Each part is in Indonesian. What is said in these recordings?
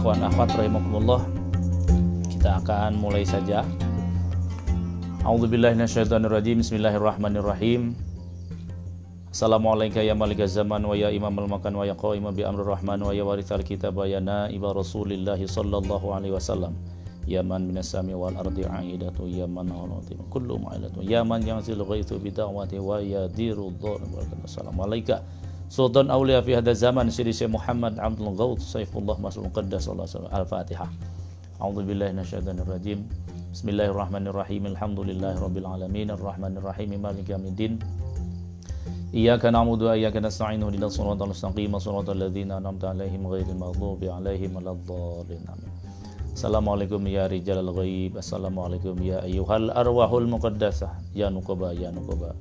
Ikhwan akhwat rahimakumullah, kita akan mulai saja. A'udzubillahi minasyaitonirrajim. Bismillahirrahmanirrahim. Assalamualaikum ya malikaz zaman wa ya imamal makan wa ya qaima bi amrir rahman wa ya warithal kitab wa ya naiba Rasulillah sallallahu alaihi wasallam. Ya man minas sami wal ardi aidatu ya man awati kullu ma'ilatu ya man yanzil ghaithu bi da'wati wa yadiru dhar. Assalamualaikum Sultan Aulia fi hadha zaman Sidi Syekh Muhammad Abdul Ghawth Saifullah Mas'ul Qaddas Al-Fatihah. A'udzubillahi minasyaitonir rajim. Bismillahirrahmanirrahim. Alhamdulillahirabbil alamin arrahmanir rahim maliki yaumiddin. Iyyaka na'budu wa iyyaka nasta'in ihdinas siratal mustaqim siratal ladzina an'amta 'alaihim ghairil maghdubi 'alaihim waladdallin. Amin. Assalamualaikum ya rijalal ghaib. Assalamualaikum ya ayyuhal arwahul muqaddasah. Ya nuqaba ya nuqaba.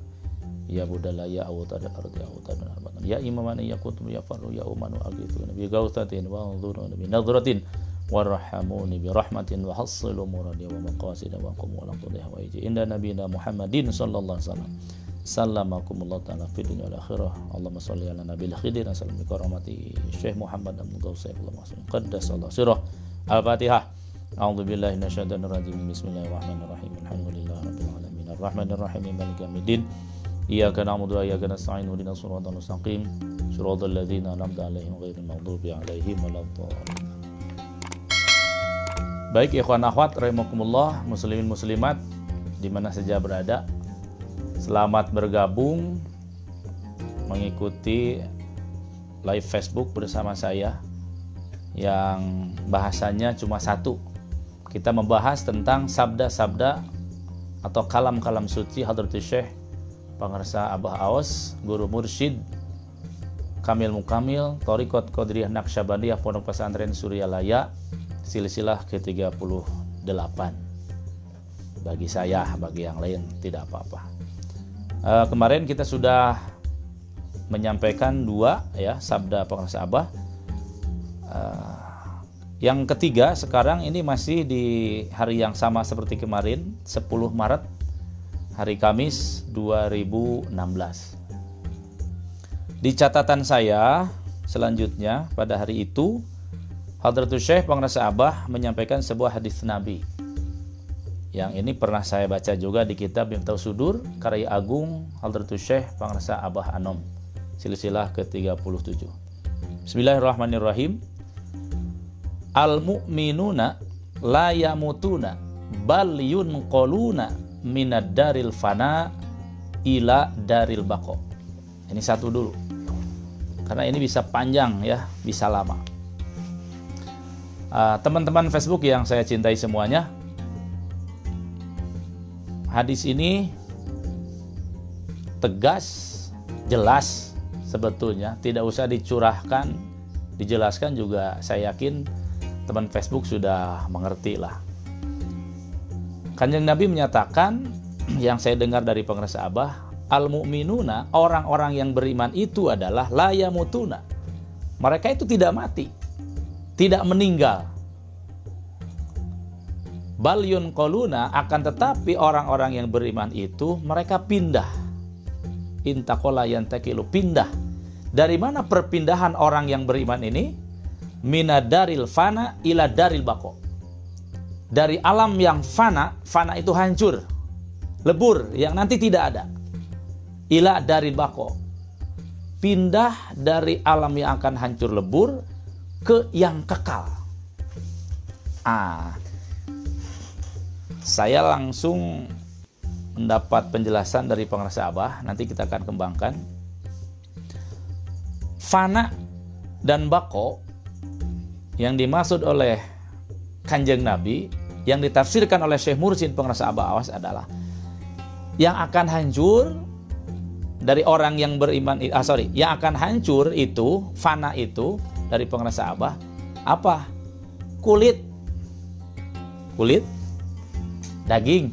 Ya budala ya awtada ardi awtada arbatan ya imaman ya kutum ya faru ya umanu aghithu bi ghauthatin wa anzuruna bi nadratin warhamuni bi rahmatin wa hassilu muradi wa maqasida wa qum wa laqadha wa iji inda nabiyina Muhammadin sallallahu alaihi wasallam. Sallamakumullah ta'ala fid dunya wal akhirah. Allahumma shalli ala nabiyil khidir wa sallim bi karamati Syekh Muhammad Abdul Ghawth Saifullah Mas'ud Qaddasallahu sirah. Al-Fatihah. A'udzu billahi minasyaitonir rajim. Bismillahirrahmanirrahim. Alhamdulillahirabbil alamin arrahmanir rahim maliki yaumiddin. Iyyaka na'budu wa iyyaka nasta'in ihdinas siratal mustaqim siratal ladzina an'amta 'alaihim ghairil maghdubi 'alaihim waladdallin. Baik ikhwan akhwat rahimakumullah, muslimin muslimat di mana saja berada, selamat bergabung mengikuti live Facebook bersama saya yang bahasanya cuma satu. Kita membahas tentang sabda-sabda atau kalam-kalam suci Hadratus Syekh Pangarsa Abah Aos, Guru Mursyid Kamil Mukamil, Thariqat Qadiriyah Naqsyabandiyah Pondok Pesantren Suryalaya, silsilah ke-38. Bagi saya, bagi yang lain tidak apa-apa. Kemarin kita sudah menyampaikan dua ya sabda Pangarsa Abah. Yang ketiga sekarang ini masih di hari yang sama seperti kemarin, 10 Maret. Hari Kamis 2016. Di catatan saya selanjutnya pada hari itu Hadratus Syekh Pangarsa Abah menyampaikan sebuah hadis Nabi. Yang ini pernah saya baca juga di kitab Miftahus Sudur karya agung Hadratus Syekh Pangarsa Abah Anom, silsilah ke-37. Bismillahirrahmanirrahim. Al-mu'minuna la yamutuna bal yunqaluna minad daril fana ila daril baqo. Ini satu dulu, karena ini bisa panjang ya, bisa lama. Teman-teman Facebook yang saya cintai semuanya, hadis ini tegas, jelas sebetulnya, tidak usah dicurahkan, dijelaskan juga. Saya yakin teman Facebook sudah mengerti lah. Kanjeng Nabi menyatakan, yang saya dengar dari Pangarsa Abah, al-mu'minuna, orang-orang yang beriman itu adalah la yamutuna. Mereka itu tidak mati, tidak meninggal. Bal yunqaluna, akan tetapi orang-orang yang beriman itu mereka pindah. Intaqala yantaqilu, pindah. Dari mana perpindahan orang yang beriman ini? Minadaril fana ila daril baqo. Dari alam yang fana, fana itu hancur, lebur, yang nanti tidak ada. Ila daril baqo, pindah dari alam yang akan hancur lebur ke yang kekal. Saya langsung mendapat penjelasan dari Pangarsa Abah, nanti kita akan kembangkan. Fana dan baqo yang dimaksud oleh Kanjeng Nabi, yang ditafsirkan oleh Syekh Mursyid Pangarsa Abah Awas adalah yang akan hancur dari orang yang beriman. Yang akan hancur itu, fana itu dari Pangarsa Abah apa? Kulit, daging,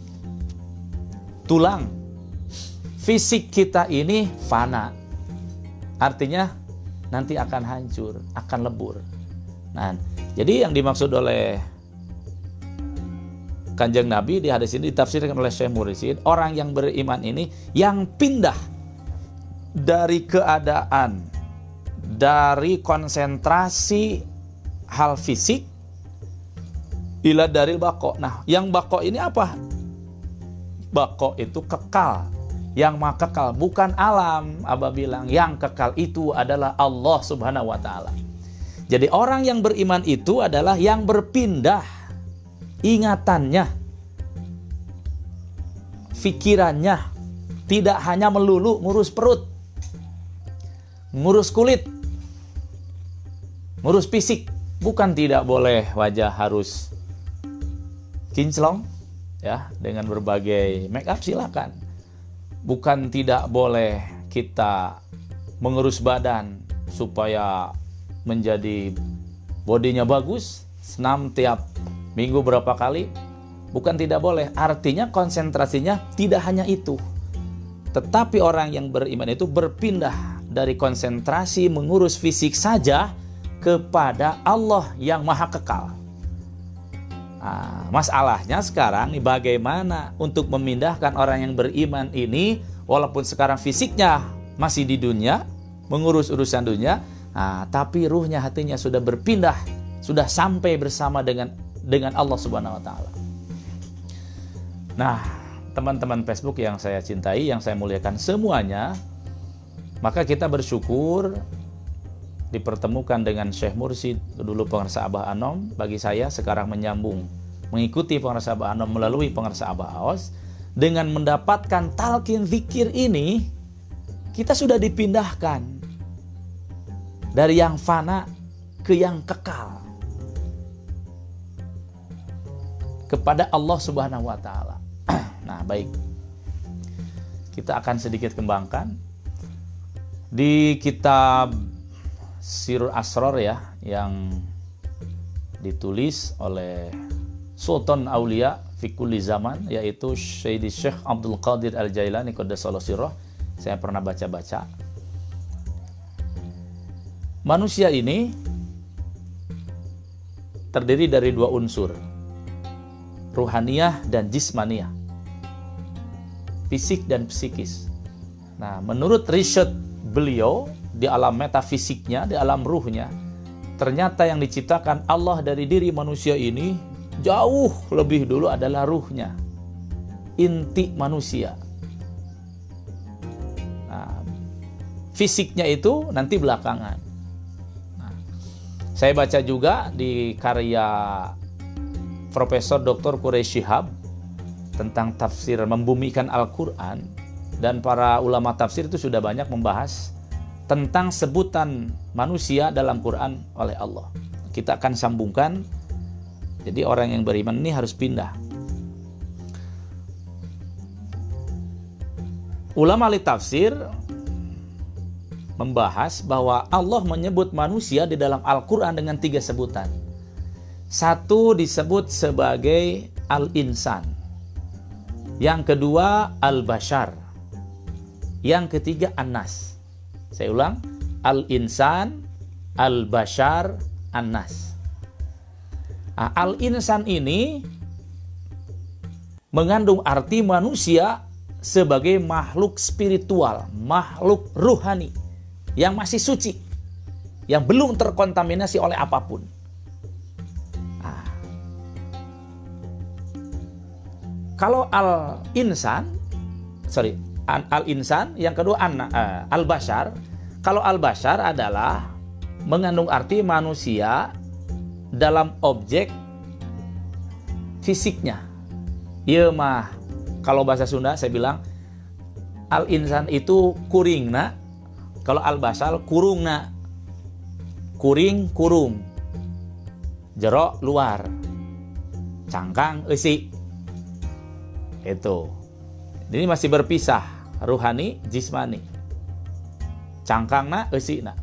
tulang. Fisik kita ini fana, artinya nanti akan hancur, akan lebur. Nah, jadi yang dimaksud oleh Kanjeng Nabi di hadis ini ditafsirkan oleh Syekh Mursyid, orang yang beriman ini yang pindah dari keadaan, dari konsentrasi hal fisik ila daril baqo. Nah, yang baqo ini apa? Baqo itu kekal, yang maha kekal, bukan alam. Abah bilang yang kekal itu adalah Allah Subhanahu wa taala. Jadi orang yang beriman itu adalah yang berpindah ingatannya, pikirannya, tidak hanya melulu ngurus perut, ngurus kulit, ngurus fisik. Bukan tidak boleh wajah harus kinclong ya, dengan berbagai make up silakan. Bukan tidak boleh kita mengurus badan supaya menjadi bodinya bagus, senam tiap minggu berapa kali. Bukan tidak boleh, artinya konsentrasinya tidak hanya itu. Tetapi orang yang beriman itu berpindah dari konsentrasi mengurus fisik saja kepada Allah yang maha kekal. Nah, masalahnya sekarang nih, bagaimana untuk memindahkan orang yang beriman ini, walaupun sekarang fisiknya masih di dunia, mengurus urusan dunia, tapi ruhnya, hatinya sudah berpindah, sudah sampai bersama dengan Allah Subhanahu wa taala. Nah, teman-teman Facebook yang saya cintai, yang saya muliakan semuanya, maka kita bersyukur dipertemukan dengan Syekh Mursyid, dulu pengarsa Abah Anom, bagi saya sekarang menyambung, mengikuti pengarsa Abah Anom melalui pengarsa Abah Aos. Dengan mendapatkan talqin zikir ini, kita sudah dipindahkan dari yang fana ke yang kekal, kepada Allah Subhanahu wa taala. Nah, baik. Kita akan sedikit kembangkan di kitab Sirul Asrar ya, yang ditulis oleh Sultan Aulia fi kulli zaman, yaitu Syekh Abdul Qadir Al-Jailani qaddasallahu sirrah. Saya pernah baca-baca. Manusia ini terdiri dari dua unsur, ruhaniyah dan jismaniyah, fisik dan psikis. Nah, menurut riset beliau, di alam metafisiknya, di alam ruhnya, ternyata yang diciptakan Allah dari diri manusia ini jauh lebih dulu adalah ruhnya, inti manusia. Nah, fisiknya itu nanti belakangan. Nah, saya baca juga di karya Profesor Dr. Quraisy Shihab tentang tafsir membumikan Al-Quran, dan para ulama tafsir itu sudah banyak membahas tentang sebutan manusia dalam Quran oleh Allah. Kita akan sambungkan. Jadi orang yang beriman ini harus pindah. Ulama ahli tafsir membahas bahwa Allah menyebut manusia di dalam Al-Quran dengan 3 sebutan. Satu disebut sebagai Al-Insan, yang kedua Al-Bashar, yang ketiga An-Nas. Saya ulang, Al-Insan, Al-Bashar, An-Nas. Nah, Al-Insan ini mengandung arti manusia sebagai makhluk spiritual, makhluk ruhani, yang masih suci, yang belum terkontaminasi oleh apapun. Nah, kalau Al-Insan, Al-Insan, yang kedua Al-Bashar. Kalau Al-Bashar adalah mengandung arti manusia dalam objek fisiknya. Ieu mah kalau bahasa Sunda saya bilang Al-Insan itu kuringna, kalau Al-Bashar kurungna. Kuring kurung, jero luar, cangkang eusi. Itu. Ini masih berpisah, ruhani, jismani. Cangkangna, eusina.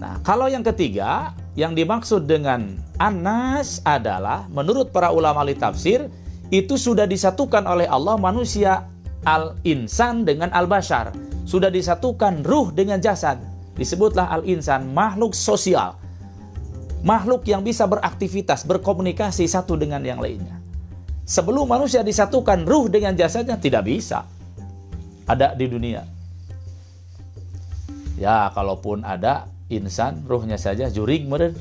Nah, kalau yang ketiga, yang dimaksud dengan An-Nas adalah, menurut para ulama ahli tafsir, itu sudah disatukan oleh Allah manusia Al-Insan dengan Al-Bashar. Sudah disatukan ruh dengan jasad. Disebutlah Al-Insan, makhluk sosial. Makhluk yang bisa beraktivitas, berkomunikasi satu dengan yang lainnya. Sebelum manusia disatukan ruh dengan jasadnya, tidak bisa ada di dunia. Ya, kalaupun ada insan, ruhnya saja jurig meren.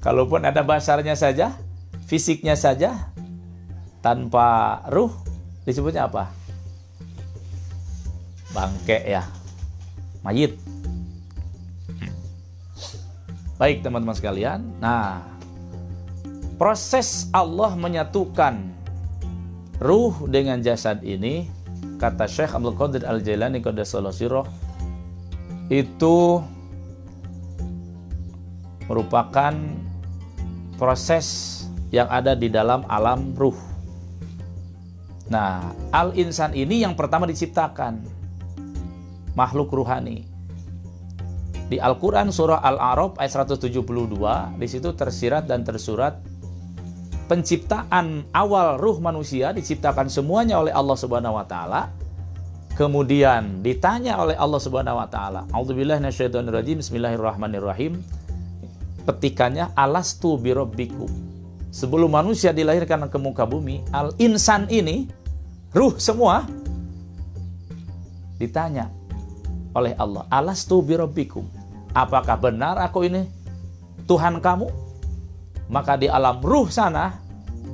Kalaupun ada basarnya saja, fisiknya saja, tanpa ruh, disebutnya apa? Bangke ya, mayit. Baik teman-teman sekalian, nah proses Allah menyatukan ruh dengan jasad ini, kata Syekh Abdul Qadir Al-Jailani Qaddasallahu sirrah, itu merupakan proses yang ada di dalam alam ruh. Nah, al-insan ini yang pertama diciptakan, makhluk ruhani. Di Al-Quran surah Al-A'raf ayat 172, di situ tersirat dan tersurat penciptaan awal ruh manusia diciptakan semuanya oleh Allah Subhanahu wa taala. Kemudian ditanya oleh Allah Subhanahu wa taala, A'udzubillahi minasyaitonirrajim, bismillahirrahmanirrahim. Petikannya, alastu birabbikum. Sebelum manusia dilahirkan ke muka bumi, al-insan ini, ruh semua, ditanya oleh Allah, alastu birabbikum. Apakah benar aku ini Tuhan kamu? Maka di alam ruh sana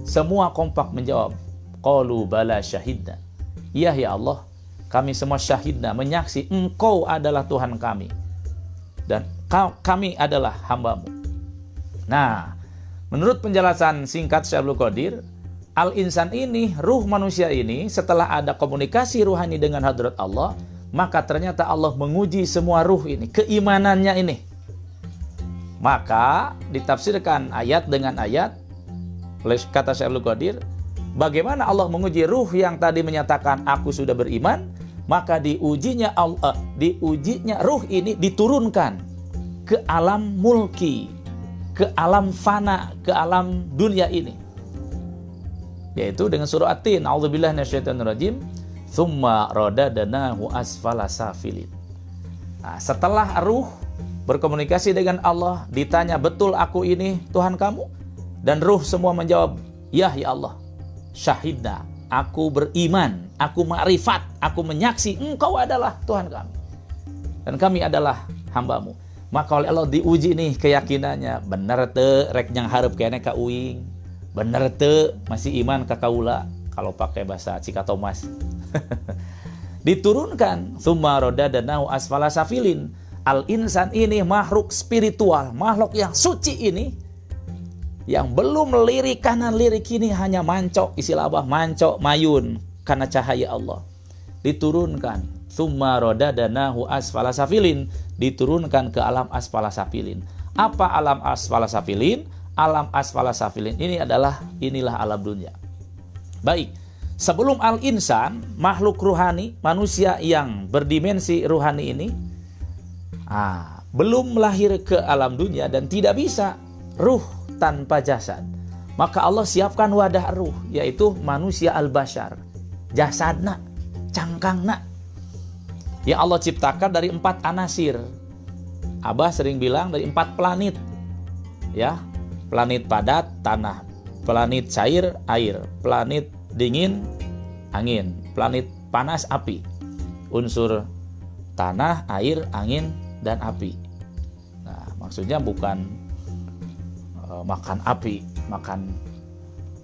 semua kompak menjawab, qalu bala syahidna. Iya ya Allah, kami semua syahidna, menyaksi engkau adalah Tuhan kami dan kami adalah hambamu. Nah, menurut penjelasan singkat Syekh Abdul Qadir, al-insan ini, ruh manusia ini, setelah ada komunikasi ruhani dengan hadrat Allah, maka ternyata Allah menguji semua ruh ini, keimanannya ini. Maka ditafsirkan ayat dengan ayat oleh kata Syekh Abdul Qadir, bagaimana Allah menguji ruh yang tadi menyatakan aku sudah beriman, maka diujinya ruh ini diturunkan ke alam mulki, ke alam fana, ke alam dunia ini. Yaitu dengan surah At-Tin, a'udzubillahi minasyaitonirrajim, tsumma radadnahu asfala safilin. Nah, setelah ruh berkomunikasi dengan Allah, ditanya, betul aku ini Tuhan kamu? Dan ruh semua menjawab, ya Allah, syahidna, aku beriman, aku ma'rifat, aku menyaksi engkau adalah Tuhan kami dan kami adalah hambamu. Maka oleh Allah diuji nih keyakinannya, bener te rek nyang hareup kene ka uing, bener te masih iman ka kaula, kalau pakai bahasa Cikatomas. Diturunkan tsumma radadnahu asfala safilin. Al-insan ini makhluk spiritual, makhluk yang suci ini, yang belum lirik kanan lirik kiri, hanya mancok, istilah Abah mancok mayun karena cahaya Allah. Diturunkan tsumma radadnahu asfala safilin, diturunkan ke alam asfala safilin. Apa alam asfala safilin? Alam asfala safilin ini inilah alam dunia. Baik, sebelum al-insan, makhluk ruhani, manusia yang berdimensi ruhani ini, belum lahir ke alam dunia dan tidak bisa ruh tanpa jasad. Maka Allah siapkan wadah ruh, yaitu manusia al-bashar, jasadna, cangkangna, yang Allah ciptakan dari 4 anasir. Abah sering bilang dari 4 planet, ya, planet padat tanah, planet cair air, planet dingin angin, planet panas api, unsur tanah, air, angin, dan api. Nah, maksudnya bukan makan api, makan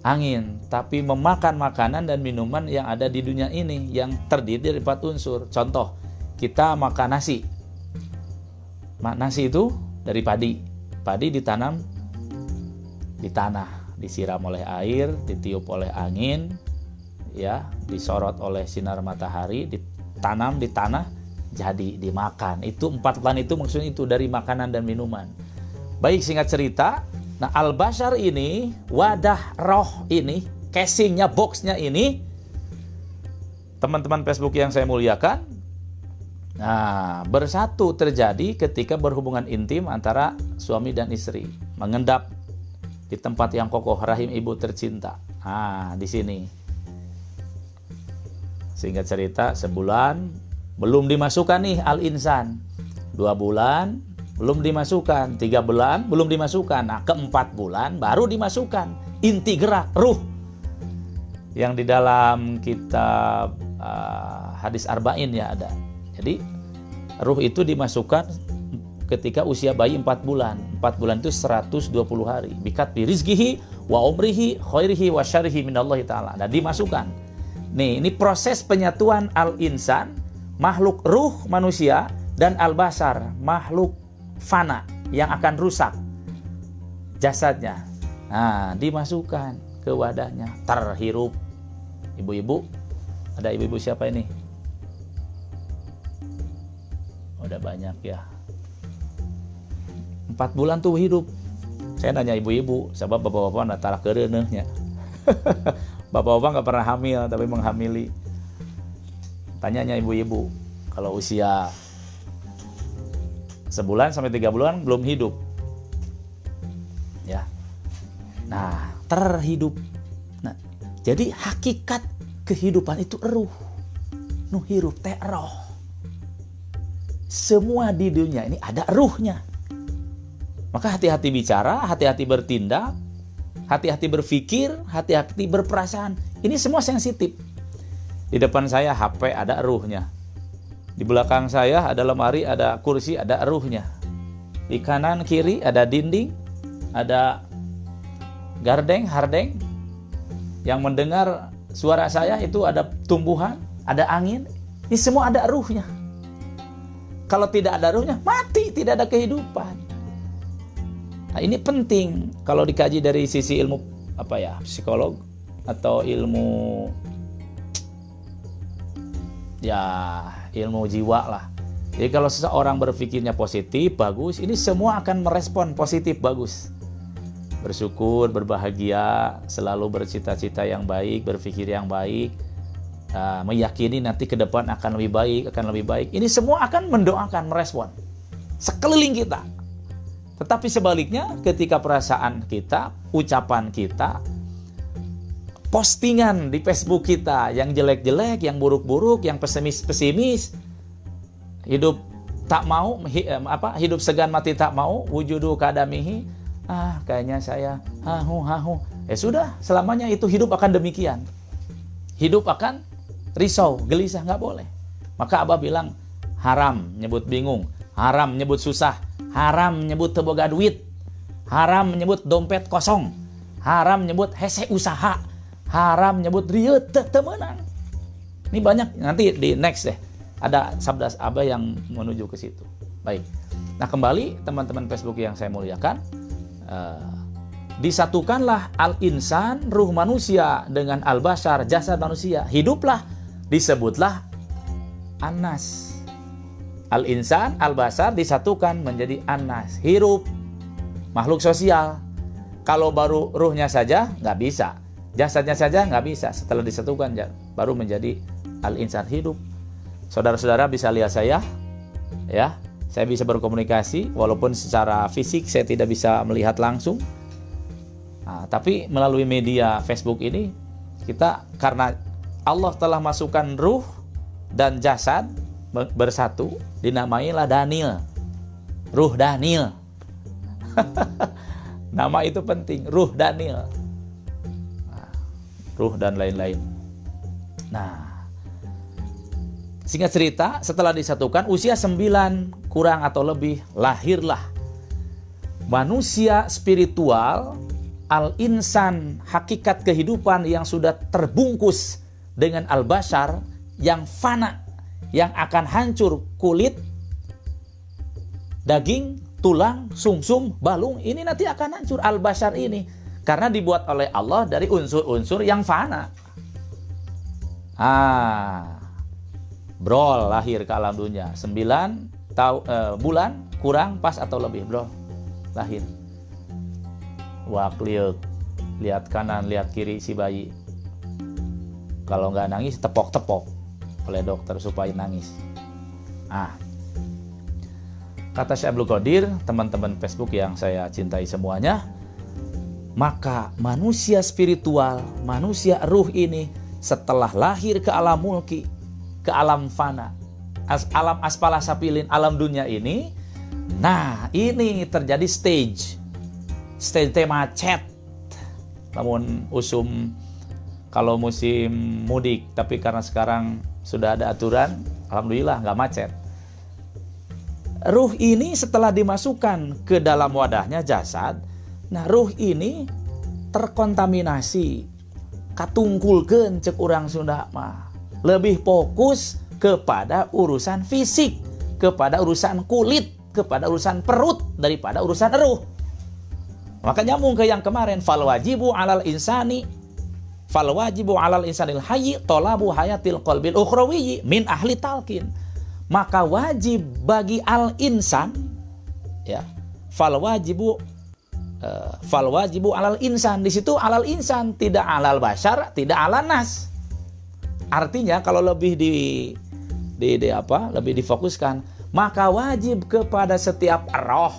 angin, tapi memakan makanan dan minuman yang ada di dunia ini yang terdiri dari 4 unsur. Contoh, kita makan nasi. Nasi itu dari padi. Padi ditanam di tanah, disiram oleh air, ditiup oleh angin, ya, disorot oleh sinar matahari, ditanam di tanah, jadi dimakan. Itu 4 planet itu maksudnya itu dari makanan dan minuman. Baik, singkat cerita, nah al-bashar ini, wadah roh ini, casingnya, boxnya ini, teman-teman Facebook yang saya muliakan, nah bersatu terjadi ketika berhubungan intim antara suami dan istri, mengendap di tempat yang kokoh, rahim ibu tercinta. Di sini. Singkat cerita, sebulan belum dimasukkan nih al-insan, 2 bulan belum dimasukkan, 3 bulan belum dimasukkan, nah ke-4 bulan baru dimasukkan inti gerak ruh yang di dalam kitab hadis arba'in ya ada. Jadi ruh itu dimasukkan ketika usia bayi 4 bulan. 4 bulan itu 120 hari. Bikat bi rizkihi wa umrihi khairihi wa syarihi minallahi ta'ala. Dan dimasukkan. Nih, ini proses penyatuan al-insan, makhluk ruh manusia, dan al-basar, makhluk fana yang akan rusak jasadnya. Nah, dimasukkan ke wadahnya, terhirup. Ibu-ibu, ada ibu-ibu siapa ini? Udah banyak ya. 4 bulan tuh hidup. Saya nanya ibu-ibu, sebab bapak-bapak natara kerenehnya. Bapak-bapak nggak pernah hamil, tapi menghamili. Tanyanya ibu-ibu, kalau usia sebulan sampai 3 bulan belum hidup. Ya. Nah, terhidup. Nah, jadi hakikat kehidupan itu ruh. Nu hirup teh roh. Semua di dunia ini ada ruhnya. Maka hati-hati bicara, hati-hati bertindak, hati-hati berpikir, hati-hati berperasaan. Ini semua sensitif. Di depan saya HP ada ruhnya. Di belakang saya ada lemari, ada kursi, ada ruhnya. Di kanan kiri ada dinding, ada gardeng, hardeng. Yang mendengar suara saya itu ada tumbuhan, ada angin. Ini semua ada ruhnya. Kalau tidak ada ruhnya, mati, tidak ada kehidupan. Nah, ini penting kalau dikaji dari sisi ilmu psikolog atau ilmu ilmu jiwa lah. Jadi kalau seseorang berpikirnya positif, bagus, ini semua akan merespon positif, bagus. Bersyukur, berbahagia, selalu bercita-cita yang baik, berpikir yang baik, meyakini nanti ke depan akan lebih baik. Ini semua akan mendoakan, merespon sekeliling kita. Tetapi sebaliknya, ketika perasaan kita, ucapan kita, postingan di Facebook kita yang jelek-jelek, yang buruk-buruk, yang pesimis-pesimis, hidup tak mau, hidup segan mati tak mau, wujudu kadamihi, kayaknya saya hahu. Sudah, selamanya itu hidup akan demikian. Hidup akan risau, gelisah, nggak boleh. Maka Abah bilang, haram nyebut bingung, haram nyebut susah, haram nyebut teboga duit, haram nyebut dompet kosong, haram nyebut hese usaha, haram nyebut rieu temenang. Ini banyak, nanti di next deh ada sabda Abah yang menuju ke situ. Baik. Nah, kembali teman-teman Facebook yang saya muliakan, disatukanlah al-insan, ruh manusia, dengan al-bashar, jasad manusia. Hiduplah, disebutlah An-Nas. Al-insan, al-bashar disatukan menjadi An-Nas. Hirup, makhluk sosial. Kalau baru ruhnya saja nggak bisa, jasadnya saja nggak bisa. Setelah disatukan baru menjadi al-insan, hidup. Saudara-saudara bisa lihat saya, ya. Saya bisa berkomunikasi, walaupun secara fisik saya tidak bisa melihat langsung. Nah, tapi melalui media Facebook ini, kita karena Allah telah masukkan ruh dan jasad bersatu, dinamailah Daniel. Ruh Daniel. Nama itu penting, ruh Daniel. Nah, ruh dan lain-lain. Nah, singkat cerita, setelah disatukan, usia 9 kurang atau lebih, lahirlah manusia spiritual, al-insan, hakikat kehidupan yang sudah terbungkus dengan al-bashar, yang fana, yang akan hancur, kulit, daging, tulang, sumsum, balung, ini nanti akan hancur al-bashar ini. Karena dibuat oleh Allah dari unsur-unsur yang fana. Brol lahir ke alam dunia 9 bulan kurang pas atau lebih, bro, lahir. Wakliuk, lihat kanan, lihat kiri si bayi. Kalau nggak nangis, tepok-tepok oleh dokter supaya nangis. Kata Syekh Abdul Qadir, teman-teman Facebook yang saya cintai semuanya, maka manusia spiritual, manusia ruh ini setelah lahir ke alam mulki, ke alam fana, alam asfala sapilin, alam dunia ini, nah ini terjadi stage macet. Namun usum kalau musim mudik, tapi karena sekarang sudah ada aturan, alhamdulillah nggak macet. ruh ini setelah dimasukkan ke dalam wadahnya jasad, nah ruh ini terkontaminasi, katungkulkeun cek urang Sunda mah. Lebih fokus kepada urusan fisik, kepada urusan kulit, kepada urusan perut daripada urusan ruh. Maka nyambung ke yang kemarin, fal wajibu alal insanil hayyi talabu hayatil qalbil ukhrawiyyi min ahli talqin. Maka wajib bagi al insan, ya, fal wajibu alal insan. Di situ alal insan, tidak alal bashar, tidak alal nas. Artinya kalau lebih lebih difokuskan, maka wajib kepada setiap roh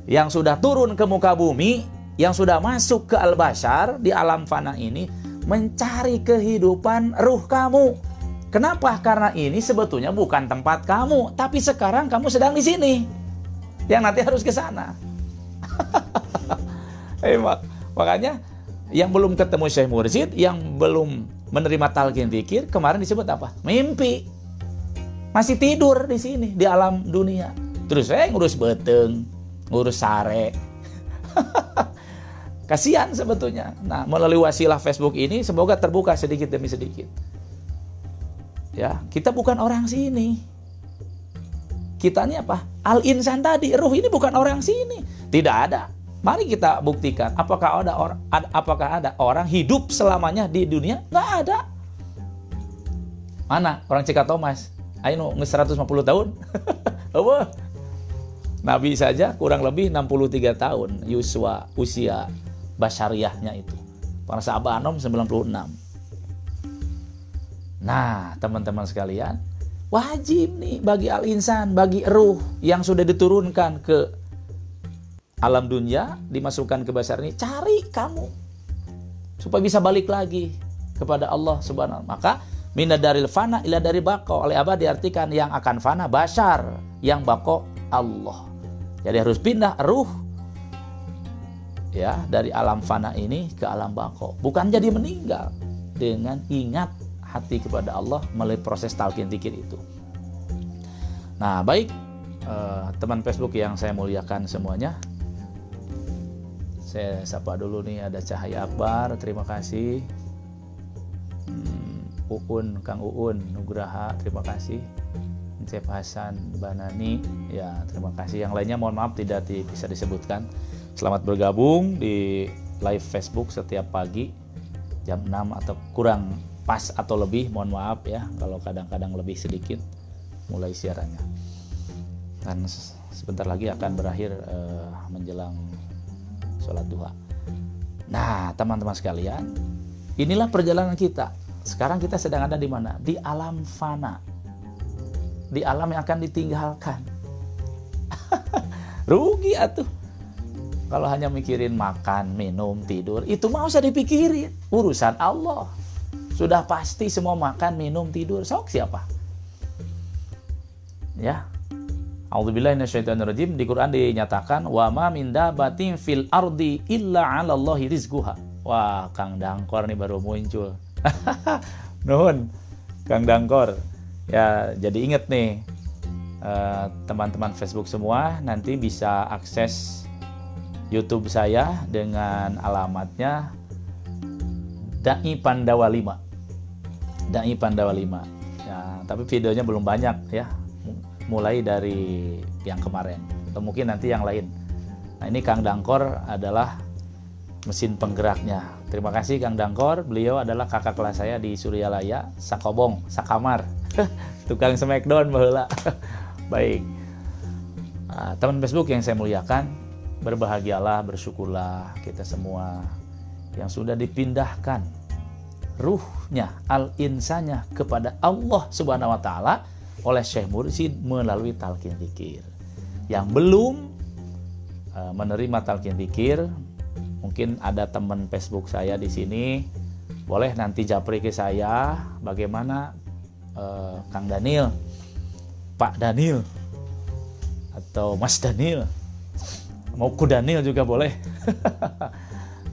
yang sudah turun ke muka bumi, yang sudah masuk ke al-bashar di alam fana ini, mencari kehidupan ruh kamu. Kenapa? Karena ini sebetulnya bukan tempat kamu, tapi sekarang kamu sedang di sini, yang nanti harus ke sana. Makanya yang belum ketemu Syekh Mursyid, yang belum menerima talqin dzikir, kemarin disebut apa? Mimpi. Masih tidur di sini, di alam dunia. Terus saya ngurus beteng, ngurus sare. Kasihan sebetulnya. Nah, melalui wasilah Facebook ini semoga terbuka sedikit demi sedikit. Ya, kita bukan orang sini. Kita ini apa? Al-insan tadi, ruh ini bukan orang sini. Tidak ada. Mari kita buktikan, apakah ada orang hidup selamanya di dunia? Nggak ada. Mana orang Cikatomas? Ayo 150 tahun. Apa? Nabi saja kurang lebih 63 tahun usia basyariahnya itu. Para sahabat Anom 96. Nah, teman-teman sekalian, wajib nih bagi al-insan, bagi ruh yang sudah diturunkan ke alam dunia, dimasukkan ke basar ini, cari kamu supaya bisa balik lagi kepada Allah Subhanahu wa ta'ala. Maka minadaril fana ila dari bako, oleh Abah diartikan yang akan fana bashar, yang bako Allah. Jadi harus pindah ruh, ya, dari alam fana ini ke alam bako. Bukan jadi meninggal, dengan ingat hati kepada Allah melalui proses talqin dzikir itu. Nah, baik teman Facebook yang saya muliakan semuanya, saya sapa dulu nih, ada Cahaya Akbar, terima kasih. Kang Uun Nugraha, terima kasih. Cep Hasan Banani, ya terima kasih. Yang lainnya mohon maaf tidak bisa disebutkan. Selamat bergabung di live Facebook setiap pagi jam 6 atau kurang pas atau lebih, mohon maaf ya kalau kadang-kadang lebih sedikit mulai siarannya. Dan sebentar lagi akan berakhir menjelang sholat duha. Nah, teman-teman sekalian, inilah perjalanan kita. Sekarang kita sedang ada di mana? Di alam fana. Di alam yang akan ditinggalkan. Rugi atuh. Kalau hanya mikirin makan, minum, tidur, itu mah usah dipikirin. Urusan Allah. Sudah pasti semua makan, minum, tidur. Sok siapa? Ya. A'udzubillahi minasyaitonirrajim. Di Quran dinyatakan wa ma min dabatin fil ardi illa 'alallahi rizquha. Wah, Kang Dangkor nih baru muncul. Nuhun, Kang Dangkor. Ya, jadi inget nih teman-teman Facebook semua, nanti bisa akses YouTube saya dengan alamatnya Dai Pandawa 5. Dai Pandawa 5. Ya, tapi videonya belum banyak ya. Mulai dari yang kemarin atau mungkin nanti yang lain. Nah, ini Kang Dangkor adalah mesin penggeraknya. Terima kasih Kang Dangkor. Beliau adalah kakak kelas saya di Suryalaya, Sakobong, Sakamar. Tukang smackdown baheula. Baik. Nah, teman Facebook yang saya muliakan, berbahagialah, bersyukurlah kita semua yang sudah dipindahkan ruhnya, al-insanya kepada Allah Subhanahu wa taala oleh Syekh Mursyid melalui talqin dzikir. Yang belum menerima talqin dzikir, mungkin ada teman Facebook saya di sini, boleh nanti japri ke saya bagaimana Kang Daniel, Pak Daniel, atau Mas Daniel, mau Ku Daniel juga boleh,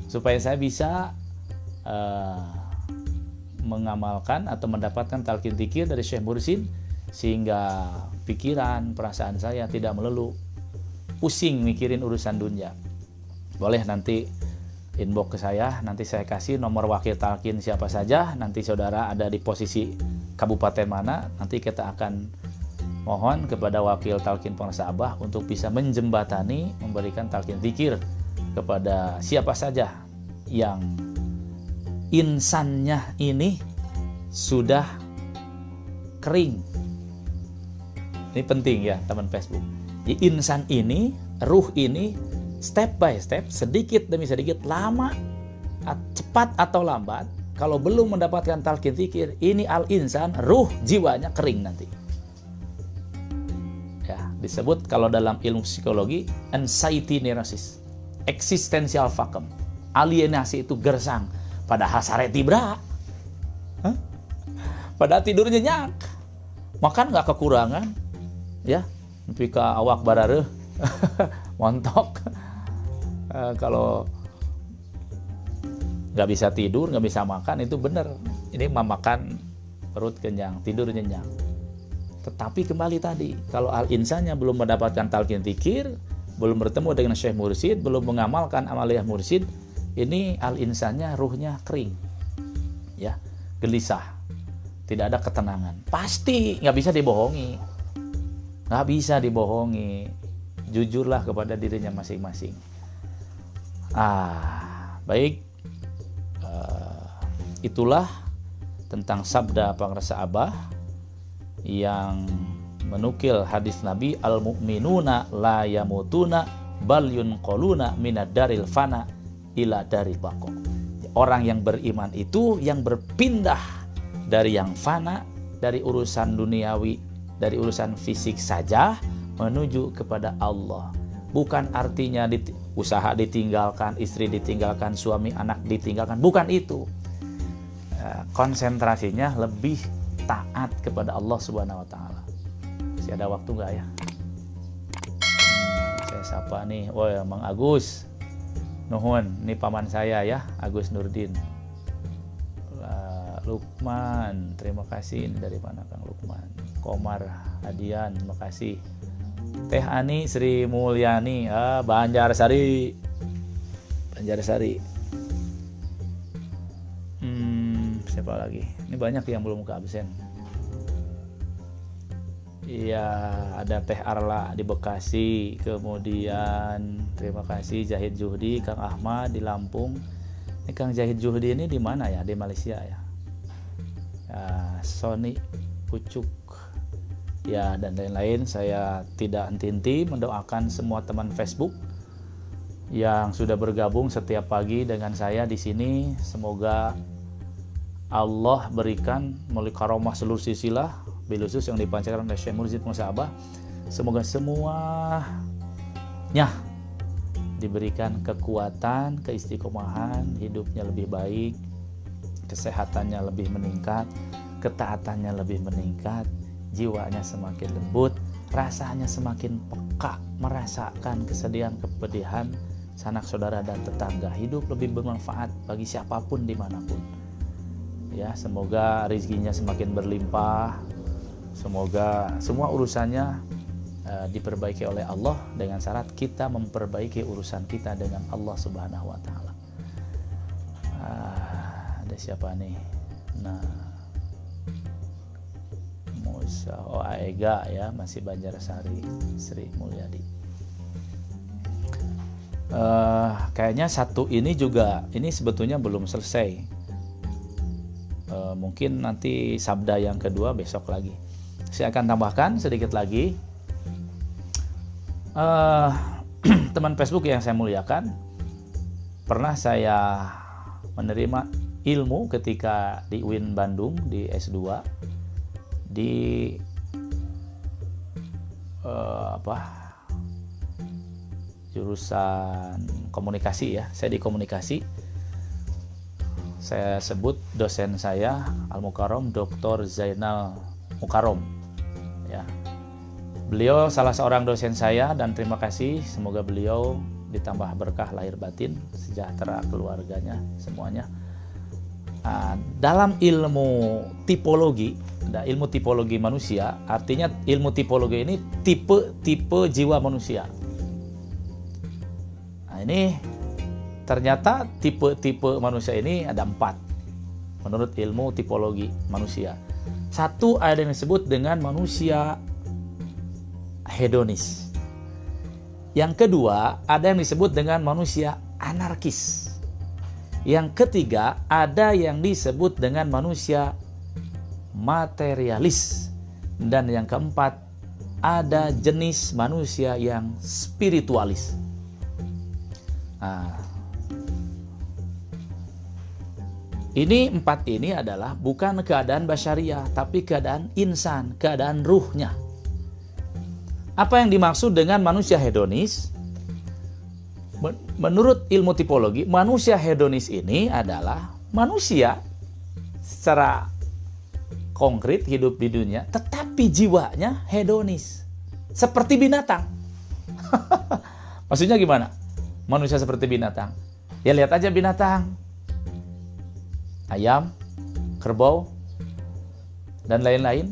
supaya saya bisa mengamalkan atau mendapatkan talqin dzikir dari Syekh Mursyid sehingga pikiran, perasaan saya tidak melulu pusing mikirin urusan dunia. Boleh nanti inbox ke saya, nanti saya kasih nomor wakil talqin siapa saja, nanti saudara ada di posisi kabupaten mana, nanti kita akan mohon kepada wakil talqin pengrasa Abah untuk bisa menjembatani, memberikan talqin zikir kepada siapa saja yang insannya ini sudah kering. Ini penting ya teman Facebook. Insan ini, ruh ini, step by step, sedikit demi sedikit, lama, cepat atau lambat, kalau belum mendapatkan talqin zikir, ini al-insan, ruh jiwanya kering nanti. Ya, disebut kalau dalam ilmu psikologi anxiety neurosis, existential vacuum, alienasi itu gersang, padahal sare tibra, padahal tidur nyenyak, makan nggak kekurangan, ya, pika awak barareh, montok. Kalau nggak bisa tidur, nggak bisa makan, itu benar. Ini makan perut kenyang, tidur nyenyak. Tetapi kembali tadi, kalau al-insannya belum mendapatkan talqin zikir, belum bertemu dengan syekh mursyid, belum mengamalkan amaliyah mursyid, ini al-insannya, ruhnya kering, ya, gelisah, tidak ada ketenangan. Pasti nggak bisa dibohongi, nggak bisa dibohongi. Jujurlah kepada dirinya masing-masing. Baik, itulah tentang sabda pengrasa Abah yang menukil hadis Nabi, al-mu'minuna la yamutuna bal yunqaluna minad daril fana ila daril baqa. Orang yang beriman itu yang berpindah dari yang fana, dari urusan duniawi, dari urusan fisik saja menuju kepada Allah. Bukan artinya usaha ditinggalkan, istri ditinggalkan, suami anak ditinggalkan, bukan itu. Konsentrasinya lebih taat kepada Allah Subhanahu wa taala. Masih ada waktu nggak ya? Saya sapa nih, Mang Agus. Nuhun, ini paman saya ya, Agus Nurdin. Lukman, terima kasih. Dari mana Kang Lukman? Komar Hadian, terima kasih. Teh Ani Sri Mulyani, Banjarsari. Siapa lagi? Ini banyak yang belum ke absen. Iya, ada Teh Arla di Bekasi, kemudian terima kasih Zahid Juhdi, Kang Ahmad di Lampung. Ini Kang Zahid Juhdi ini di mana ya? Di Malaysia ya. Sony Pucuk. Ya, dan lain-lain. Saya tidak henti-henti mendoakan semua teman Facebook yang sudah bergabung setiap pagi dengan saya di sini. Semoga Allah berikan melalui karomah seluruh sisilah bilusus yang dipancarkan oleh Syekh Mursyid Pengrasa Abah. Semoga semuanya diberikan kekuatan, keistiqomahan, hidupnya lebih baik, kesehatannya lebih meningkat, ketaatannya lebih meningkat, jiwanya semakin lembut, rasanya semakin peka, merasakan kesedihan, kepedihan sanak saudara dan tetangga, hidup lebih bermanfaat bagi siapapun dimanapun. Ya, semoga rezekinya semakin berlimpah, semoga semua urusannya diperbaiki oleh Allah dengan syarat kita memperbaiki urusan kita dengan Allah Subhanahu wa taala. Ada siapa nih? Nah, Musa, Aega ya, masih Banjarsari, Sri Mulyadi. Kayaknya satu ini juga, ini sebetulnya belum selesai. Mungkin nanti sabda yang kedua besok lagi. Saya akan tambahkan sedikit lagi. Teman Facebook yang saya muliakan, pernah saya menerima ilmu ketika di UIN Bandung di S2 di jurusan komunikasi ya. Saya di komunikasi. Saya sebut dosen saya Al-Mukarram Dr. Zainal Mukarram ya. Beliau salah seorang dosen saya dan terima kasih, semoga beliau ditambah berkah lahir batin, sejahtera keluarganya semuanya. dalam ilmu tipologi manusia, artinya ilmu tipologi ini tipe jiwa manusia. Nah, ini ternyata tipe manusia ini ada 4 menurut ilmu tipologi manusia. Satu, ada yang disebut dengan manusia hedonis. Yang kedua, ada yang disebut dengan manusia anarkis. Yang ketiga, ada yang disebut dengan manusia materialis. Dan yang keempat, ada jenis manusia yang spiritualis. Nah, ini 4 ini adalah bukan keadaan basyariah, tapi keadaan insan, keadaan ruhnya. Apa yang dimaksud dengan manusia hedonis? Menurut ilmu tipologi, manusia hedonis ini adalah manusia secara konkret hidup di dunia, tetapi jiwanya hedonis, seperti binatang. Maksudnya gimana? Manusia seperti binatang. Ya lihat aja binatang, ayam, kerbau, dan lain-lain.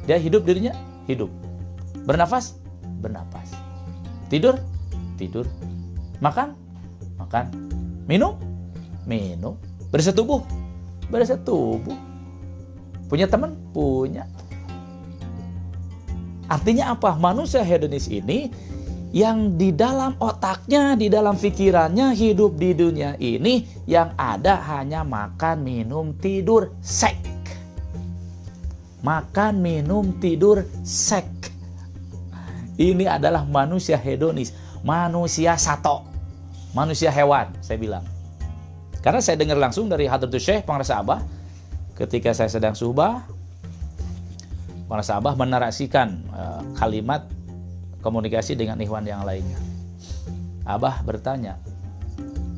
Dia hidup dirinya, hidup. Bernafas, bernafas. Tidur, tidur. Makan, makan. Minum, minum. Bersetubuh, bersetubuh. Punya teman, punya. Artinya apa? Manusia hedonis ini yang di dalam otaknya, di dalam pikirannya, hidup di dunia ini yang ada hanya makan, minum, tidur, seks. Makan, minum, tidur, seks. Ini adalah manusia hedonis, manusia sato, manusia hewan, saya bilang. Karena saya dengar langsung dari Hadratus Syekh Pengarsa Abah, ketika saya sedang suhbah, Pengarsa Abah menarasikan kalimat komunikasi dengan ikhwan yang lainnya. Abah bertanya,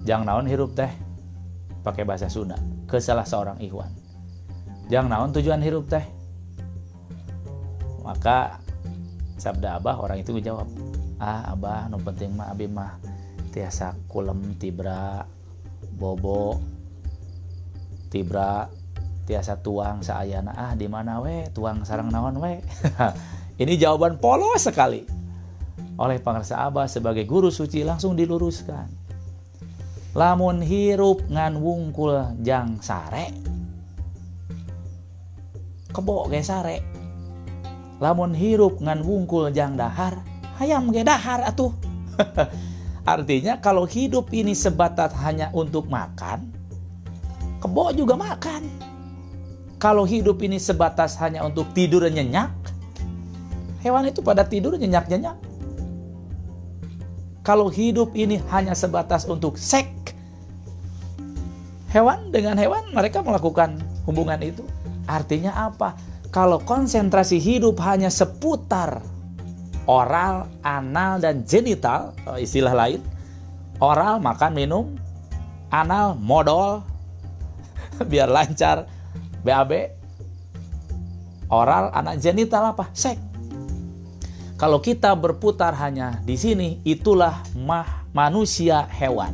"Jang naon hirup teh?" Pakai bahasa Sunda ke salah seorang ikhwan. "Jang naon tujuan hirup teh?" Maka sabda Abah, orang itu menjawab, "Abah, nu penting mah abi mah tiasa kulem tibra bobo tibra tiasa tuang saayana di mana we tuang sareng naon we." Ini jawaban polos sekali. Oleh Pengarsa Abah sebagai guru suci langsung diluruskan. Lamun hirup ngan wungkul jang sare, kebo ge sare. Lamun hirup ngan wungkul jang dahar, hayam ge dahar atuh. Artinya kalau hidup ini sebatas hanya untuk makan, kebo juga makan. Kalau hidup ini sebatas hanya untuk tidur nyenyak, hewan itu pada tidur nyenyak-nyenyak. Kalau hidup ini hanya sebatas untuk seks, hewan dengan hewan mereka melakukan hubungan itu. Artinya apa? Kalau konsentrasi hidup hanya seputar oral, anal, dan genital, istilah lain, oral makan minum, anal modal biar lancar, BAB, oral, anak, genital apa? Seks. Kalau kita berputar hanya di sini, itulah manusia hewan.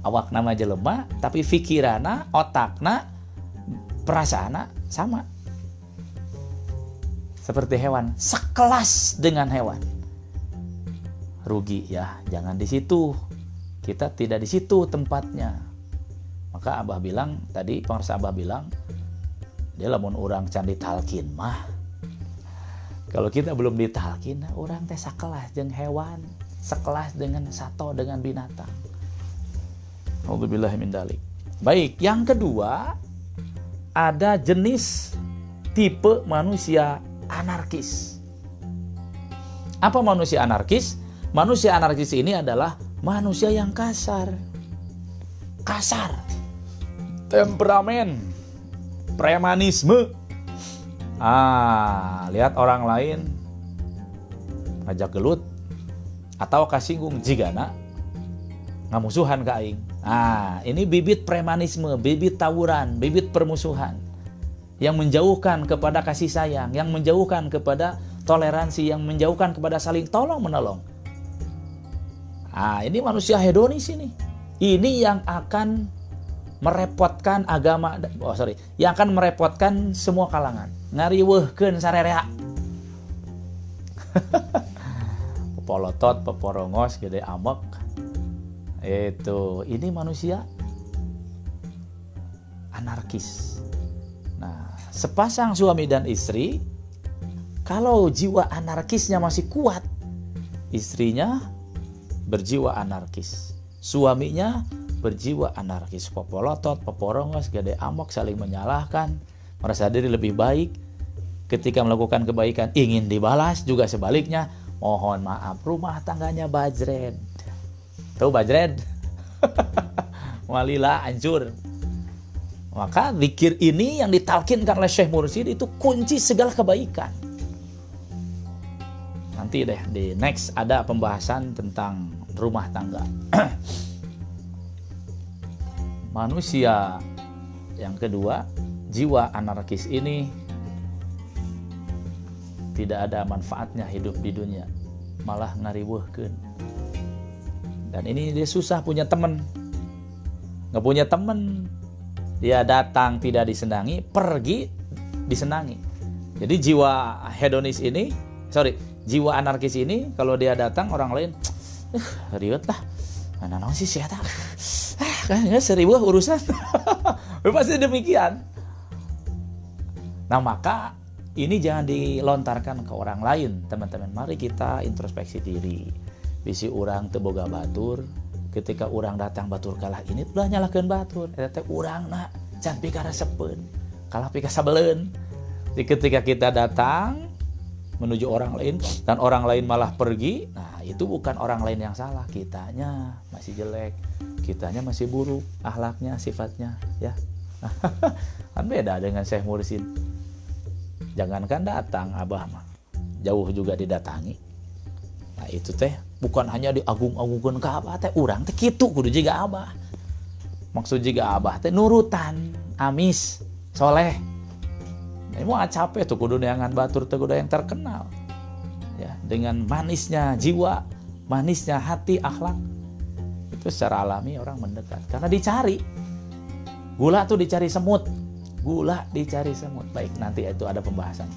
Awak nama jelema, tapi fikirana, otakna, perasaana sama. Seperti hewan, sekelas dengan hewan. Rugi ya, jangan di situ. Kita tidak di situ tempatnya. Maka Abah bilang, tadi Pengarsa Abah bilang, dia lamun orang can ditalkin mah. Kalau kita belum ditalkin, orang teh sakelas jeung hewan, sekelas dengan sato, dengan binatang. Auzubillahi min dzalik. Baik, yang kedua, ada jenis tipe manusia anarkis. Apa manusia anarkis? Manusia anarkis ini adalah manusia yang kasar. Kasar. Temperamen. Premanisme. Lihat orang lain ngajak gelut atau kasinggung jigana ngamusuhan ka aing. Ini bibit premanisme, bibit tawuran, bibit permusuhan yang menjauhkan kepada kasih sayang, yang menjauhkan kepada toleransi, yang menjauhkan kepada saling tolong menolong. Ini manusia hedonis ini. Ini yang akan merepotkan agama, yang akan merepotkan semua kalangan. Ngariweuhkeun sarerea. Pepolotot, peporongos, gede amek. Ini manusia anarkis. Nah, sepasang suami dan istri, kalau jiwa anarkisnya masih kuat, istrinya berjiwa anarkis, suaminya berjiwa anarkis, popolotot, peporongos, gede amok, saling menyalahkan, merasa diri lebih baik. Ketika melakukan kebaikan ingin dibalas, juga sebaliknya, mohon maaf, rumah tangganya bajred. Tahu bajred? Walila, hancur. Maka zikir ini yang ditalkinkan oleh Syekh Mursyid itu kunci segala kebaikan. Nanti deh di next ada pembahasan tentang rumah tangga. Manusia yang kedua, jiwa anarkis ini tidak ada manfaatnya hidup di dunia, malah ngariweuhkeun. Dan ini dia susah punya teman, nggak punya teman, dia datang tidak disenangi, pergi disenangi. Jadi jiwa hedonis ini, jiwa anarkis ini, kalau dia datang orang lain, riwet lah, mana sih siapa? Kayaknya seribu urusan. Pasti demikian. Nah, maka ini jangan dilontarkan ke orang lain, teman-teman. Mari kita introspeksi diri. Bisi urang teu boga batur, ketika urang datang batur kalah ini ulah nyalahkeun batur. Eta teh urangna can pika resepeun, kalah pika sabeleun. Jadi ketika kita datang menuju orang lain dan orang lain malah pergi, nah itu bukan orang lain yang salah, kitanya masih jelek, kitanya masih buruk akhlaknya, sifatnya, ya. Kan beda dengan Syekh Mursyid. Jangankan datang abah mah, jauh juga didatangi. Nah itu teh bukan hanya diagung-agungkeun ka abah teh, urang teh kitu kudu jiga abah. Maksud jiga abah teh nurutan, amis, soleh. Ini mau capek tuh kudu neangan batur teh kudu yang terkenal. Ya, dengan manisnya jiwa, manisnya hati, akhlak. Itu secara alami orang mendekat karena dicari. Gula tuh dicari semut. Gula dicari semut. Baik, nanti itu ada pembahasan.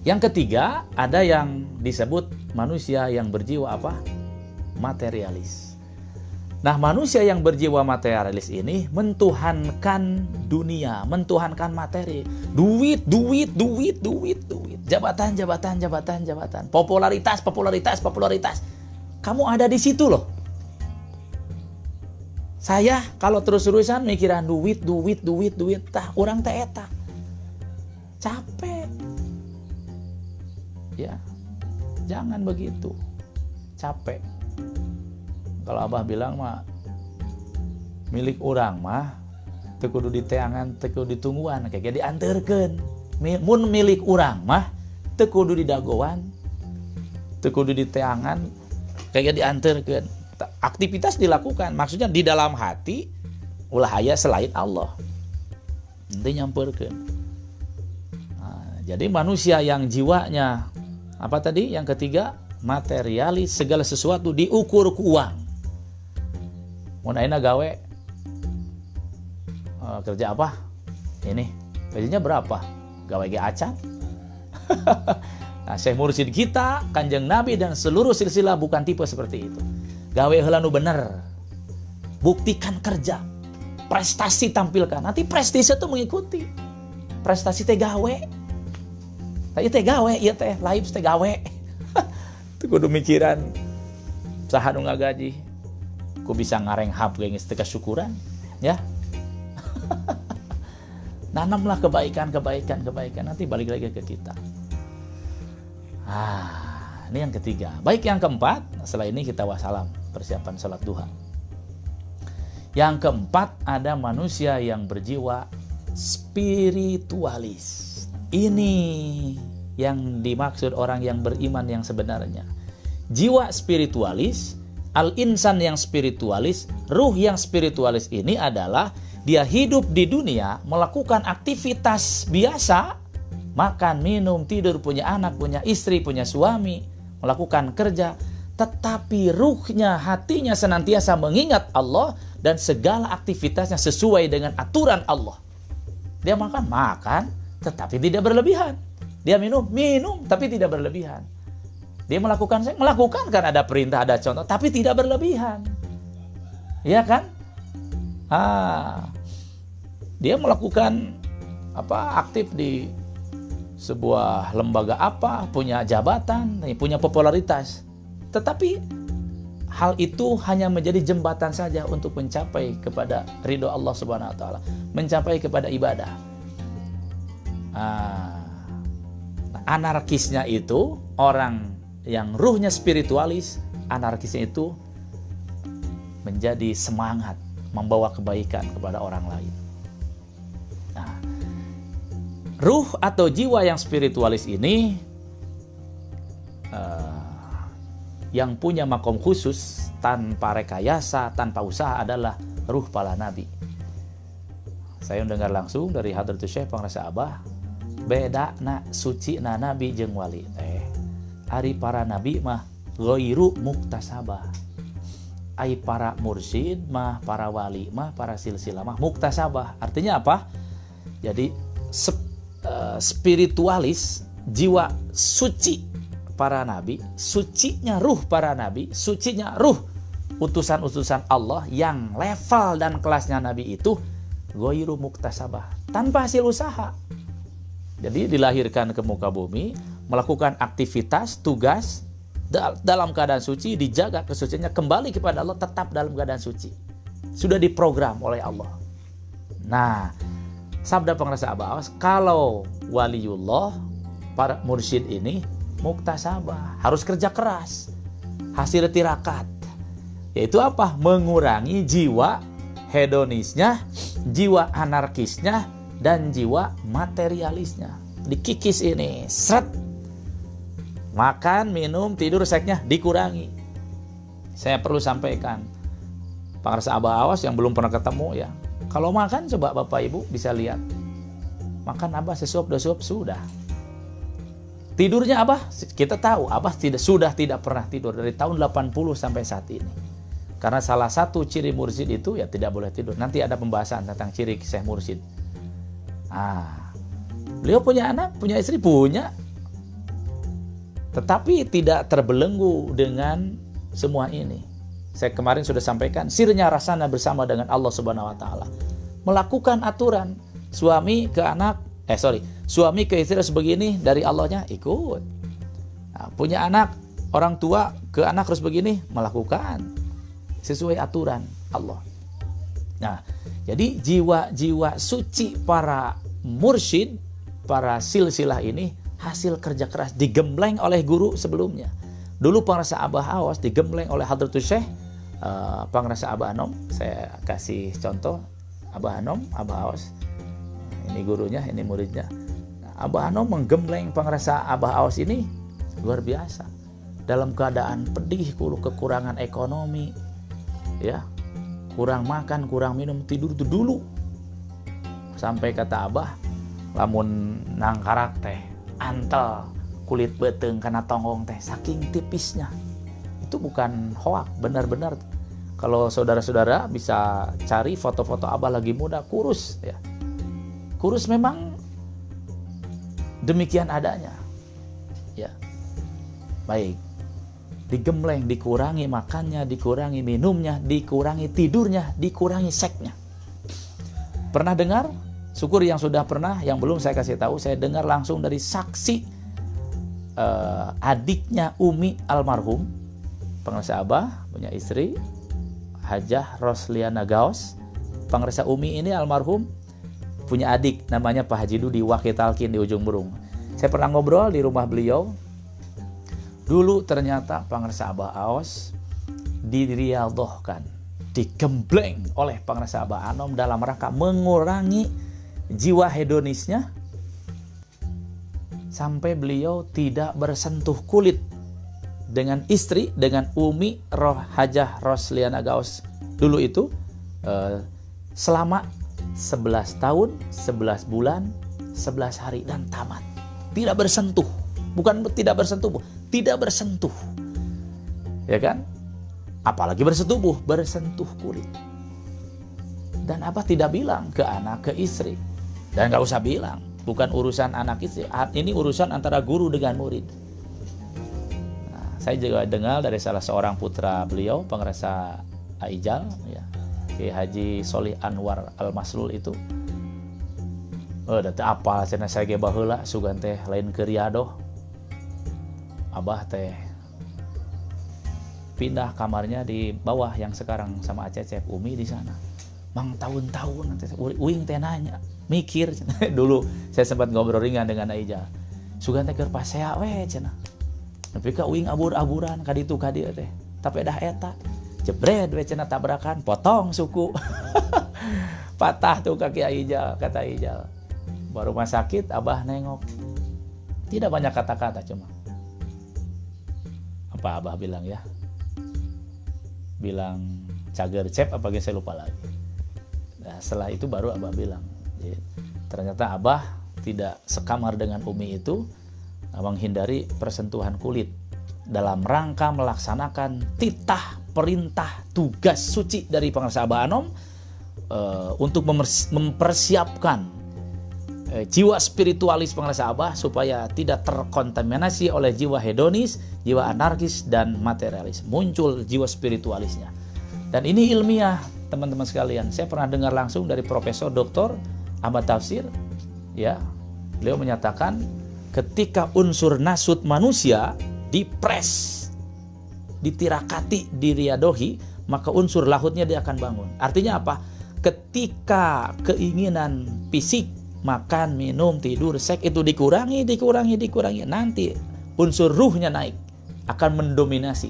Yang ketiga, ada yang disebut manusia yang berjiwa apa? Materialis. Nah, manusia yang berjiwa materialis ini mentuhankan dunia, mentuhankan materi. Duit. Jabatan. Popularitas. Kamu ada di situ loh. Saya kalau terus-terusan mikiran duit. Tah, orang teh eta. Capek. Ya. Jangan begitu. Capek. Kalau abah bilang mah milik orang mah teu kudu diteangan, teu kudu ditungguan, kayak dianterkeun. Mun milik orang mah teu kudu didagoan, teu kudu diteangan, kayak dianterkeun. Aktivitas dilakukan, maksudnya di dalam hati ulah aya selain Allah. Nanti nyamperkeun. Nah, jadi manusia yang jiwanya apa tadi? Yang ketiga, materialis, segala sesuatu diukur ku uang. Mun ayeuna gawe kerja apa? Ini gajinya berapa? Gawe ge acan. Nah, Syekh Mursyid kita, Kanjeng Nabi dan seluruh silsilah bukan tipe seperti itu. Gawe heula nu bener. Buktikan kerja. Prestasi tampilkan. Nanti prestasi itu mengikuti. Prestasi teh gawe. Tah ieu teh gawe, ieu teh live teh gawe. Teu kudu mikiran saha nu ngagaji. Ku bisa ngarenghap ge geus teu kasyukuran, ya. Nanamlah kebaikan nanti balik lagi ke kita. Ini yang ketiga. Baik, yang keempat, setelah ini kita wassalam, persiapan sholat duha. Yang keempat, ada manusia yang berjiwa spiritualis. Ini yang dimaksud orang yang beriman yang sebenarnya. Jiwa spiritualis, al-insan yang spiritualis, ruh yang spiritualis ini adalah dia hidup di dunia, melakukan aktivitas biasa, makan, minum, tidur, punya anak, punya istri, punya suami, melakukan kerja, tetapi ruhnya, hatinya senantiasa mengingat Allah dan segala aktivitasnya sesuai dengan aturan Allah. Dia makan, tetapi tidak berlebihan. Dia minum, tapi tidak berlebihan. Dia melakukan seks, melakukan kan ada perintah, ada contoh, tapi tidak berlebihan. Iya kan? Dia melakukan aktif di sebuah lembaga punya jabatan, punya popularitas. Tetapi hal itu hanya menjadi jembatan saja untuk mencapai kepada ridho Allah Subhanahu wa taala, mencapai kepada ibadah. Anarkisnya itu orang yang ruhnya spiritualis, anarkisnya itu menjadi semangat membawa kebaikan kepada orang lain. Ruh atau jiwa yang spiritualis ini yang punya makom khusus tanpa rekayasa, tanpa usaha adalah ruh para nabi. Saya mendengar langsung dari Hadratus Syekh Pangrasa Abah, beda na suci na nabi jeung wali ari para nabi mah ghairu muktasabah. Ai para mursyid mah, para wali mah, para silsilah mah muktasabah. Artinya apa? Jadi spiritualis, jiwa suci para nabi, sucinya ruh para nabi, sucinya ruh utusan-utusan Allah yang level dan kelasnya nabi itu ghairu muktasabah, tanpa hasil usaha. Jadi dilahirkan ke muka bumi, melakukan aktivitas, tugas dalam keadaan suci, dijaga kesuciannya, kembali kepada Allah tetap dalam keadaan suci. Sudah diprogram oleh Allah. Nah, sabda Pangrasa Abah Awas, kalau waliullah, para mursyid ini muktasabah, harus kerja keras, hasil tirakat. Yaitu apa? Mengurangi jiwa hedonisnya, jiwa anarkisnya, dan jiwa materialisnya. Dikikis ini, seret. Makan, minum, tidur, seksnya dikurangi. Saya perlu sampaikan, Pangrasa Abah Awas yang belum pernah ketemu ya, kalau makan coba Bapak Ibu bisa lihat. Makan Abah sesuap 2 suap sudah. Tidurnya Abah, kita tahu Abah sudah tidak pernah tidur dari tahun 80 sampai saat ini. Karena salah satu ciri mursyid itu ya tidak boleh tidur. Nanti ada pembahasan tentang ciri Syekh Mursyid. Beliau punya anak, punya istri, punya. Tetapi tidak terbelenggu dengan semua ini. Saya kemarin sudah sampaikan, sirnya rasana bersama dengan Allah Subhanahu wa taala. Melakukan aturan, suami ke istri harus begini, dari Allahnya ikut. Punya anak, orang tua ke anak harus begini, melakukan sesuai aturan Allah. Nah, jadi jiwa-jiwa suci para mursyid, para silsilah ini hasil kerja keras, digembleng oleh guru sebelumnya. Dulu Pangrasa Abah Awas digembleng oleh Hadratus Syekh Pangrasa Abah Anom. Saya kasih contoh Abah Anom, Abah Awas. Ini gurunya, ini muridnya. Abah Anom menggembleng Pangrasa Abah Awas ini luar biasa. Dalam keadaan pedih, kekurangan ekonomi, ya, kurang makan, kurang minum, tidur itu dulu. Sampai kata Abah, lamun nangkarak teh antel kulit beteng karena tonggong teh saking tipisnya. Itu bukan hoak, benar-benar. Kalau saudara-saudara bisa cari foto-foto Abah lagi muda, kurus ya. Kurus memang demikian adanya. Ya. Baik. Digembleng, dikurangi makannya, dikurangi minumnya, dikurangi tidurnya, dikurangi seksnya. Pernah dengar? Syukur yang sudah pernah, yang belum saya kasih tahu, saya dengar langsung dari saksi adiknya Umi almarhum Pangrasa Abah, punya istri Hajah Rosliana Gaos. Pangrasa Umi ini almarhum punya adik namanya Pak Haji Dudi Wakitalkin di Ujung Berung. Saya pernah ngobrol di rumah beliau. Dulu ternyata Pangrasa Abah Awas diriadohkan, digembleng oleh Pangrasa Abah Anom dalam rangka mengurangi jiwa hedonisnya sampai beliau tidak bersentuh kulit dengan istri, dengan Umi Hajah Rosliana Gaos dulu itu selama 11 tahun, 11 bulan, 11 hari dan tamat. Tidak bersentuh. Bukan tidak bersentuh, tidak bersentuh. Ya kan? Apalagi bersentuh kulit. Dan Abah tidak bilang ke anak, ke istri. Dan nggak usah bilang, bukan urusan anak istri, ini urusan antara guru dengan murid. Nah, saya juga dengar dari salah seorang putra beliau, pengresa Aijal, ya, Kiai Haji Solih Anwar Al-Maslul itu, data apa cenah saya ge baheula sugan teh lain ke Riyadoh. Abah teh pindah kamarnya di bawah yang sekarang sama Acecep Umi di sana. Mang tahun-tahun nanti uing teh nanya, mikir dulu saya sempat ngobrol ringan dengan Aijal. Sugan teh keur pasea we cenah. Tapi ka uing abur-aburan ka ditu ka dieu teh. Tapi dah eta jebret we cenah tabrakan, potong suku. Patah tuh kaki Aijal, kata Aijal. Baru rumah sakit, Abah nengok. Tidak banyak kata-kata cuma. Apa Abah bilang ya? Bilang cager cep apa saya lupa lagi. Nah, setelah itu baru Abah bilang. Jadi, ternyata Abah tidak sekamar dengan Umi itu menghindari persentuhan kulit dalam rangka melaksanakan titah perintah tugas suci dari pengarsa Abah Anom untuk mempersiapkan jiwa spiritualis pengarsa Abah supaya tidak terkontaminasi oleh jiwa hedonis, jiwa anarkis dan materialis. Muncul jiwa spiritualisnya. Dan ini ilmiah, teman-teman sekalian. Saya pernah dengar langsung dari Profesor Dr. Ahmad Tafsir, ya. Beliau menyatakan ketika unsur nasut manusia dipres, ditirakati, diriadohi, maka unsur lahutnya dia akan bangun. Artinya apa? Ketika keinginan fisik, makan, minum, tidur, seks itu dikurangi, nanti unsur ruhnya naik, akan mendominasi.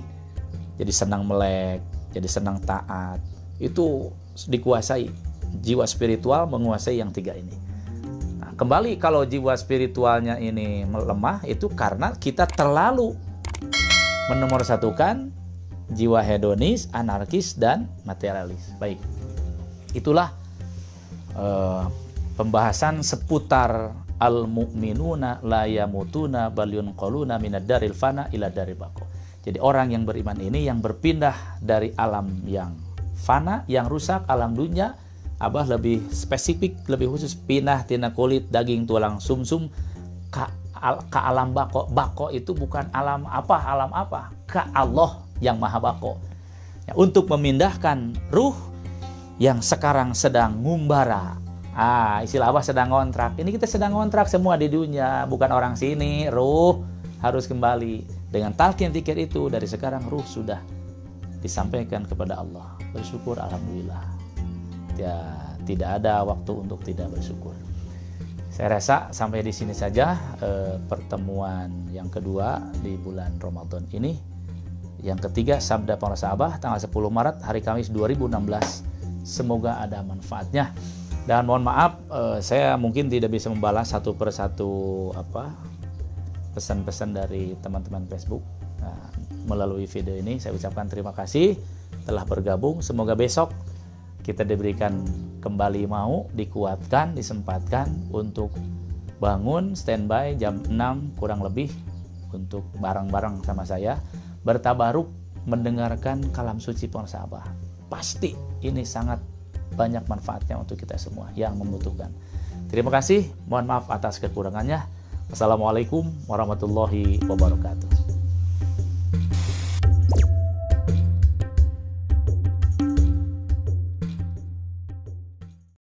Jadi senang melek, jadi senang taat. Itu dikuasai. Jiwa spiritual menguasai yang tiga ini. Nah, kembali kalau jiwa spiritualnya ini melemah, itu karena kita terlalu menomorsatukan jiwa hedonis, anarkis, dan materialis. Baik, itulah pembahasan seputar al-mu'minuna la yamutuna bal yunqaluna minad daril fana ila daril baqa. Jadi orang yang beriman ini yang berpindah dari alam yang fana, yang rusak, alam dunia. Abah lebih spesifik, lebih khusus, pindah tina kulit, daging, tulang, sumsum ke alam bako. Bako itu bukan alam apa, ke Allah yang maha bako. Ya, untuk memindahkan ruh yang sekarang sedang ngumbara. Istilah Abah sedang ngontrak. Ini kita sedang ngontrak semua di dunia, bukan orang sini. Ruh harus kembali. Dengan talqin zikir itu dari sekarang ruh sudah disampaikan kepada Allah. Bersyukur alhamdulillah. Ya, tidak ada waktu untuk tidak bersyukur. Saya rasa sampai di sini saja pertemuan yang kedua di bulan Ramadan ini. Yang ketiga, Sabda Pengarsa Abah tanggal 10 Maret hari Kamis 2016. Semoga ada manfaatnya. Dan mohon maaf, saya mungkin tidak bisa membalas satu persatu pesan-pesan dari teman-teman Facebook. Nah, melalui video ini saya ucapkan terima kasih telah bergabung. Semoga besok kita diberikan kembali mau, dikuatkan, disempatkan untuk bangun standby jam 6 kurang lebih untuk bareng-bareng sama saya bertabaruk mendengarkan kalam suci Pengarsa Abah. Pasti ini sangat banyak manfaatnya untuk kita semua yang membutuhkan. Terima kasih, mohon maaf atas kekurangannya. Wassalamualaikum warahmatullahi wabarakatuh.